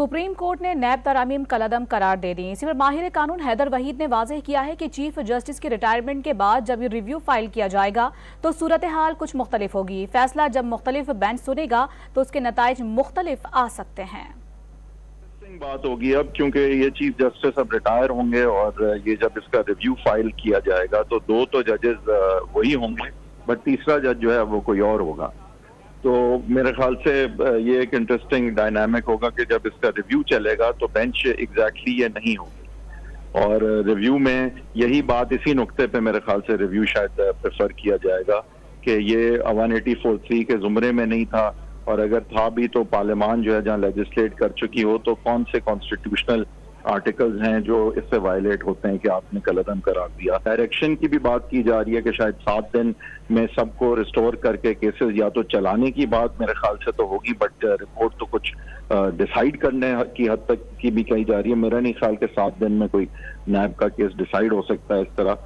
Supreme court ने नैब तरामीम कलअदम करार दे दी। इसी पर माहिर कानून हैदर वहीद ने वाज़ेह किया है कि चीफ जस्टिस की रिटायरमेंट के बाद जब ये रिव्यू फाइल किया जाएगा तो सूरत हाल कुछ मुख्तलिफ होगी। फैसला जब मुख्तलिफ बेंच सुनेगा तो उसके नताइज मुख्तलिफ आ सकते हैं। बात होगी अब, क्योंकि ये चीफ जस्टिस अब रिटायर होंगे और ये जब इसका रिव्यू फाइल किया जाएगा तो दो तो जजेस वही होंगे, बट तीसरा जज जो है वो कोई और होगा। तो मेरे ख्याल से ये एक इंटरेस्टिंग डायनामिक होगा कि जब इसका रिव्यू चलेगा तो बेंच एग्जैक्टली ये नहीं होगी और रिव्यू में यही बात, इसी नुक्ते पे मेरे ख्याल से रिव्यू शायद प्रेफर किया जाएगा कि ये 184(3) के जुमरे में नहीं था, और अगर था भी तो पार्लियामान जो है जहां लेजिस्लेट कर चुकी हो तो कौन से कॉन्स्टिट्यूशनल आर्टिकल्स हैं जो इससे वायलेट होते हैं कि आपने कलअदम करार दिया। डायरेक्शन की भी बात की जा रही है कि शायद 7 दिन में सबको रिस्टोर करके केसेस या तो चलाने की बात मेरे ख्याल से तो होगी, बट रिपोर्ट तो कुछ डिसाइड करने की हद तक की भी कही जा रही है। मेरा नहीं ख्याल कि 7 दिन में कोई नैब का केस डिसाइड हो सकता है इस तरह।